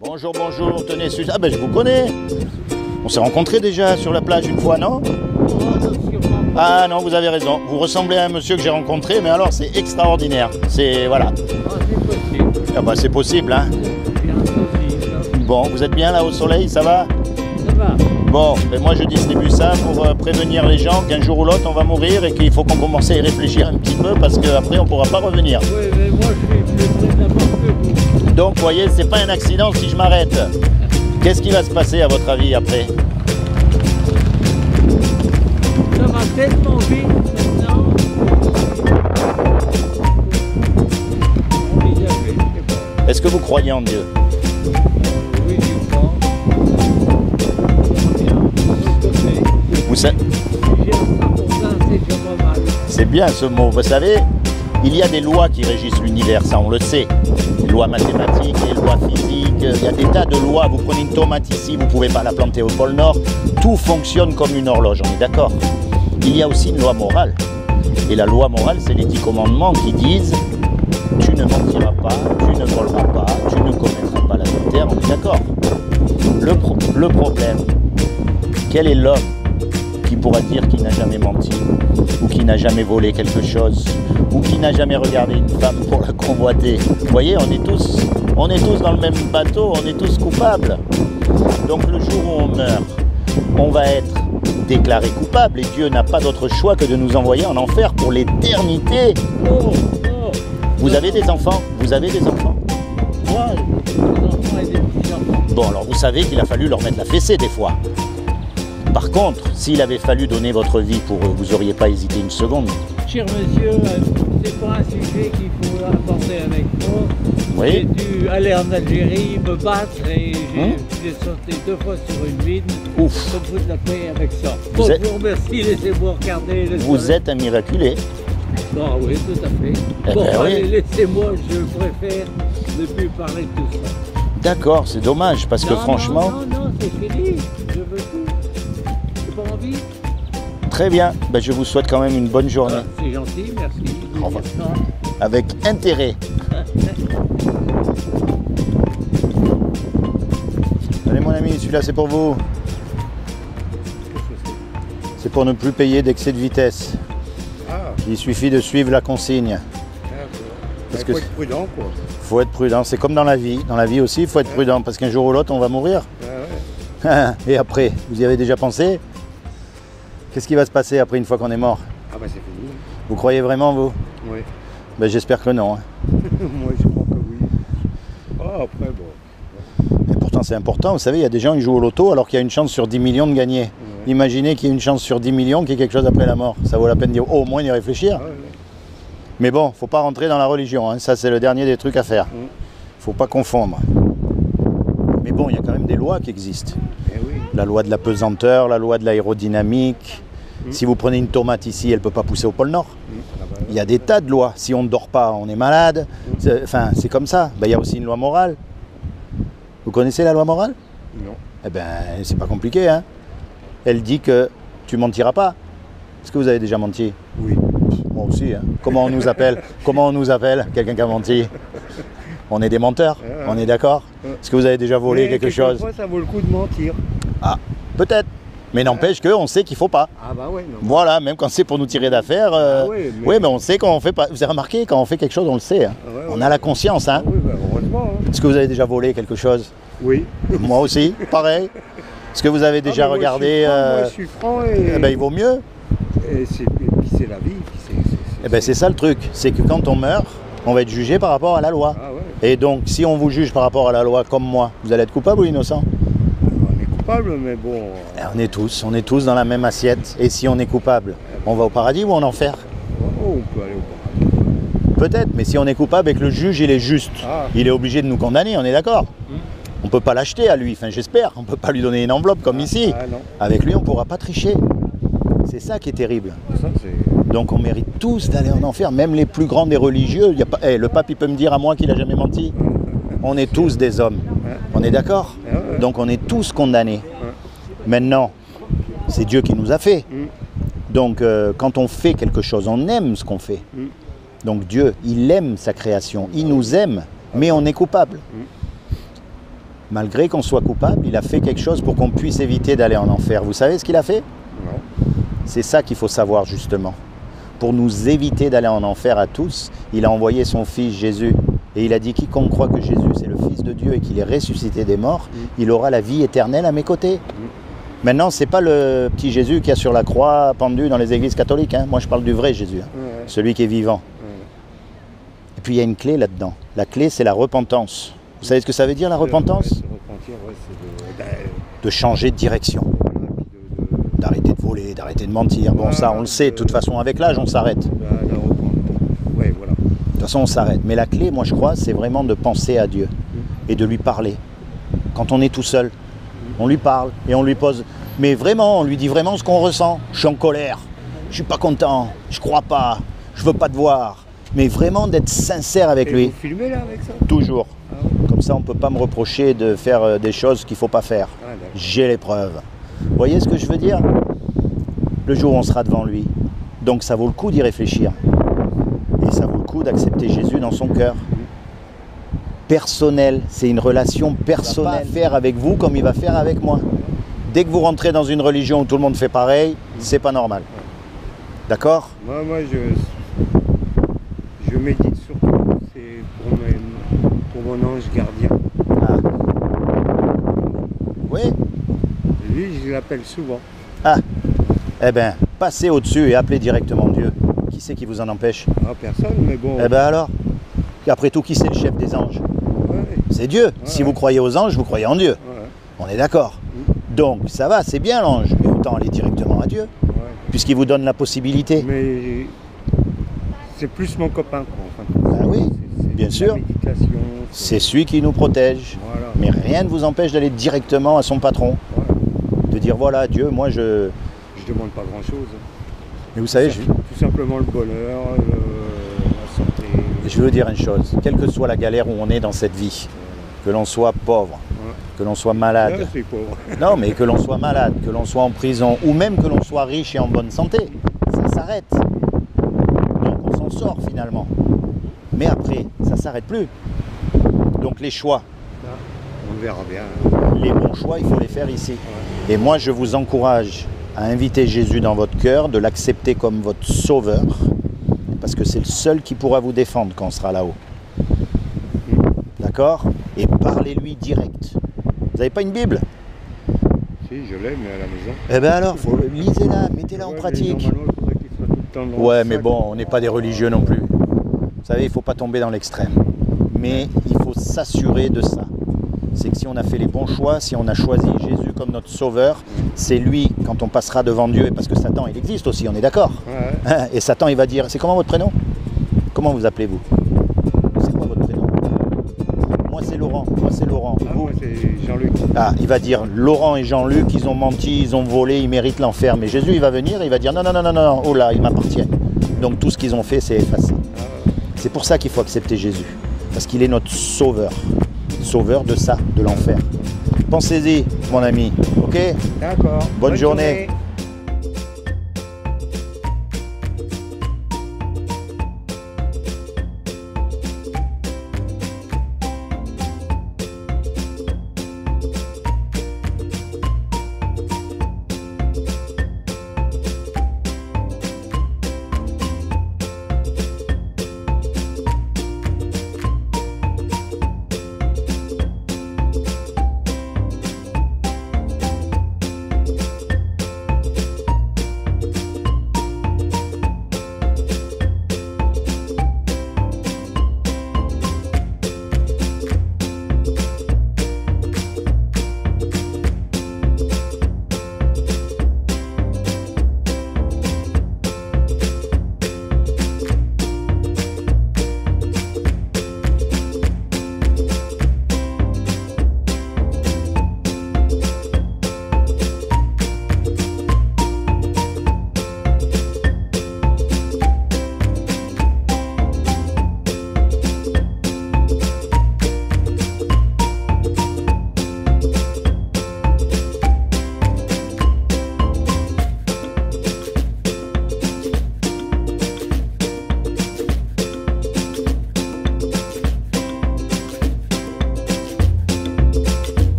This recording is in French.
Bonjour, bonjour, tenez, Suzanne. Ah ben je vous connais. On s'est rencontrés déjà sur la plage une fois, non? Ah non, vous avez raison. Vous ressemblez à un monsieur que j'ai rencontré, mais alors c'est extraordinaire. C'est, voilà. C'est possible. Ah bah c'est possible, hein. Bon, vous êtes bien là au soleil, ça va? Ça va. Bon, ben moi je distribue ça pour prévenir les gens qu'un jour ou l'autre on va mourir et qu'il faut qu'on commence à y réfléchir un petit peu parce qu'après on ne pourra pas revenir. Oui, mais moi je suis plus près d'abord que vous. Donc vous voyez, c'est pas un accident si je m'arrête. Qu'est-ce qui va se passer à votre avis après? Ça va tellement vite maintenant. Envisager, je sais pas. Est-ce que vous croyez en Dieu? Oui, je crois. Vous savez, J'ai un pour ça, c'est déjà pas mal. c'est bien ce mot. Vous savez, il y a des lois qui régissent l'univers, ça on le sait. Les lois mathématiques, les lois physiques, il y a des tas de lois. Vous prenez une tomate ici, vous ne pouvez pas la planter au pôle Nord. Tout fonctionne comme une horloge, on est d'accord. Il y a aussi une loi morale. Et la loi morale, c'est les 10 commandements qui disent « Tu ne mentiras pas, tu ne voleras pas, tu ne commettras pas l'adultère », on est d'accord. Le problème, quel est l'homme qui pourra dire qu'il n'a jamais menti, ou qui n'a jamais volé quelque chose, ou qui n'a jamais regardé une femme pour la convoiter? Vous voyez, on est tous dans le même bateau, on est tous coupables. Donc le jour où on meurt, on va être déclaré coupable et Dieu n'a pas d'autre choix que de nous envoyer en enfer pour l'éternité. Oh, Vous avez des enfants? Vous avez des enfants? moi, des enfants et des petits-enfants. Bon, alors vous savez qu'il a fallu leur mettre la fessée des fois. Par contre, s'il avait fallu donner votre vie pour eux, vous n'auriez pas hésité une seconde. Cher monsieur, c'est pas un sujet qu'il faut aborder avec moi. Oui. J'ai dû aller en Algérie, me battre et j'ai sauté 2 fois sur une mine. Ouf. Comme vous la paix avec ça. Vous Bon, êtes- je vous remercie, laissez-moi regarder. Vous êtes un miraculé. Ah oui, tout à fait. Eh Bon, ben oui. allez, laissez-moi, je préfère ne plus parler de tout ça. D'accord, c'est dommage parce que Non, franchement, Non, c'est fini. Je veux tout. J'ai pas envie. très bien. Ben, je vous souhaite quand même une bonne journée. Ah, c'est gentil, merci. Au revoir. Avec intérêt. Allez mon ami, celui-là c'est pour vous. C'est pour ne plus payer d'excès de vitesse. Ah, Il suffit de suivre la consigne. d'accord. Parce Il que faut être prudent, quoi. faut être prudent, c'est comme dans la vie. Dans la vie aussi, il faut être prudent parce qu'un jour ou l'autre on va mourir. Ah, ouais. Et après, vous y avez déjà pensé? Qu'est-ce qui va se passer après une fois qu'on est mort? Ah bah c'est fini. Vous croyez vraiment vous? Oui. Ben, j'espère que non. Moi je crois que oui. Ah, après, bon. Et pourtant c'est important, vous savez, il y a des gens qui jouent au loto alors qu'il y a une chance sur 10 millions de gagner. Ouais. Imaginez qu'il y ait une chance sur 10 millions qu'il y ait quelque chose après la mort. Ça vaut la peine au moins d'y réfléchir. Ah, ouais. Mais bon, faut pas rentrer dans la religion, hein. Ça c'est le dernier des trucs à faire. Faut pas confondre. Mais bon, il y a quand même des lois qui existent. Eh oui. La loi de la pesanteur, la loi de l'aérodynamique. Si vous prenez une tomate ici, elle ne peut pas pousser au pôle Nord. Ah, bah, Il y a des tas de lois. Si on ne dort pas, on est malade. Enfin, c'est comme ça. Ben, il y a aussi une loi morale. Vous connaissez la loi morale? non. Eh ben, c'est pas compliqué, hein. Elle dit que tu mentiras pas. Est-ce que vous avez déjà menti? Oui. Moi aussi, hein. Comment on nous appelle? Comment on nous appelle quelqu'un qui a menti? On est des menteurs, on est d'accord? Est-ce que vous avez déjà volé Mais quelque chose? quelquefois, ça vaut le coup de mentir. Ah, peut-être. Mais n'empêche qu'on sait qu'il faut pas. Ah bah ouais, non. Voilà, même quand c'est pour nous tirer d'affaire. Ah oui, mais- Oui, mais on sait qu'on fait pas. Vous avez remarqué, quand on fait quelque chose, on le sait. Hein. Ah ouais, On ouais. a la conscience, hein. Ah oui, bah heureusement. Hein. Est-ce que vous avez déjà volé quelque chose? Oui. Moi aussi, pareil. Est-ce que vous avez déjà Ah, mais regardé Moi je suis franc et, Eh ben, il vaut mieux. et puis c'est la vie. Puis Eh ben, c'est ça le truc, c'est que quand on meurt, on va être jugé par rapport à la loi. Ah ouais. Et donc, si on vous juge par rapport à la loi comme moi, vous allez être coupable ou innocent? On est coupable, mais bon. Eh, on est tous dans la même assiette. Et si on est coupable, on va au paradis ou en enfer? Oh, on peut aller au paradis. Peut-être, mais si on est coupable et que le juge il est juste, Ah. il est obligé de nous condamner, on est d'accord? On ne peut pas l'acheter à lui, enfin j'espère, on ne peut pas lui donner une enveloppe comme ici. Ah non. Avec lui, on ne pourra pas tricher. C'est ça qui est terrible. Ça, c'est. Donc on mérite tous d'aller en enfer, même les plus grands des religieux. Il y a pas... le pape, il peut me dire à moi qu'il n'a jamais menti. On est tous des hommes. On est d'accord? Ouais. Donc on est tous condamnés. Maintenant, c'est Dieu qui nous a fait. Donc quand on fait quelque chose, on aime ce qu'on fait. Donc Dieu, il aime sa création, il nous aime, mais on est coupable. Malgré qu'on soit coupable, il a fait quelque chose pour qu'on puisse éviter d'aller en enfer. Vous savez ce qu'il a fait? Non. C'est ça qu'il faut savoir justement. Pour nous éviter d'aller en enfer à tous, il a envoyé son Fils Jésus. Et il a dit, quiconque croit que Jésus c'est le Fils de Dieu et qu'il est ressuscité des morts, il aura la vie éternelle à mes côtés. Maintenant, ce n'est pas le petit Jésus qui est sur la croix pendu dans les églises catholiques. Hein. Moi, je parle du vrai Jésus, hein. Celui qui est vivant. Et puis, il y a une clé là-dedans. La clé, c'est la repentance. Vous savez ce que ça veut dire, la repentance? Se repentir, c'est de changer de direction. D'arrêter de voler, d'arrêter de mentir. Bon, ça, on le sait. De toute façon, avec l'âge, on s'arrête. Ouais, voilà. De toute façon, on s'arrête. Mais la clé, moi, je crois, c'est vraiment de penser à Dieu et de lui parler. Quand on est tout seul, on lui parle et on lui pose. Mais vraiment, on lui dit vraiment ce qu'on ressent. Je suis en colère, je suis pas content, je crois pas, je veux pas te voir. Mais vraiment d'être sincère avec lui. Vous filmez là avec ça? Toujours. Comme ça, on peut pas me reprocher de faire des choses qu'il faut pas faire. J'ai les preuves. Vous voyez ce que je veux dire? Le jour où on sera devant lui. Donc ça vaut le coup d'y réfléchir. Et ça vaut le coup d'accepter Jésus dans son cœur. Personnel, c'est une relation personnelle. Il va pas faire avec vous comme il va faire avec moi. Dès que vous rentrez dans une religion où tout le monde fait pareil, c'est pas normal. D'accord? Moi je médite surtout, c'est pour mon ange gardien. Ah. Oui? Lui, je l'appelle souvent. Ah. Eh bien, passez au-dessus et appelez directement Dieu. Qui c'est qui vous en empêche? Ah, personne, mais bon. Eh bien alors? Et après tout, qui c'est le chef des anges? C'est Dieu. Si vous croyez aux anges, vous croyez en Dieu. On est d'accord. Donc, ça va, c'est bien l'ange. Mais autant aller directement à Dieu. Puisqu'il vous donne la possibilité. Mais c'est plus mon copain, quoi. Enfin, ben oui, bien sûr. C'est celui qui nous protège. Voilà. Mais rien ne vous empêche d'aller directement à son patron. Voilà. De dire, voilà, Dieu, moi je... Je demande pas grand-chose. Mais vous savez, tout simplement le bonheur, la santé. Je veux vous dire une chose. Quelle que soit la galère où on est dans cette vie, que l'on soit pauvre, que l'on soit malade. Là, c'est pauvre. Non, mais que l'on soit malade, que l'on soit en prison, ou même que l'on soit riche et en bonne santé, ça s'arrête. Donc on s'en sort finalement. Mais après, ça ne s'arrête plus. Donc les choix. On verra bien. Les bons choix, il faut les faire ici. Et moi, je vous encourage à inviter Jésus dans votre cœur, de l'accepter comme votre sauveur, parce que c'est le seul qui pourra vous défendre quand on sera là-haut. D'accord? Et parlez-lui direct. Vous n'avez pas une Bible? Si, je l'ai, mais à la maison. Eh bien alors, lisez-la, mettez-la en pratique. Ouais, mais bon, on n'est pas des religieux non plus. Vous savez, il ne faut pas tomber dans l'extrême. Mais il faut s'assurer de ça. C'est que si on a fait les bons choix, si on a choisi Jésus comme notre sauveur, c'est lui, quand on passera devant Dieu, parce que Satan, il existe aussi, on est d'accord? Et Satan, il va dire, c'est comment votre prénom? Comment vous appelez-vous? C'est quoi votre prénom? Moi, c'est Laurent. Moi, c'est Laurent. Ah, moi, c'est Jean-Luc. Ah, il va dire, Laurent et Jean-Luc, ils ont menti, ils ont volé, ils méritent l'enfer. Mais Jésus, il va venir, il va dire, non, non, non, non, non, oh là, ils m'appartiennent. Donc tout ce qu'ils ont fait, c'est effacé. C'est pour ça qu'il faut accepter Jésus. Parce qu'il est notre sauveur. Sauveur de ça, de l'enfer. Pensez-y, mon ami. Ok? D'accord. Bonne journée.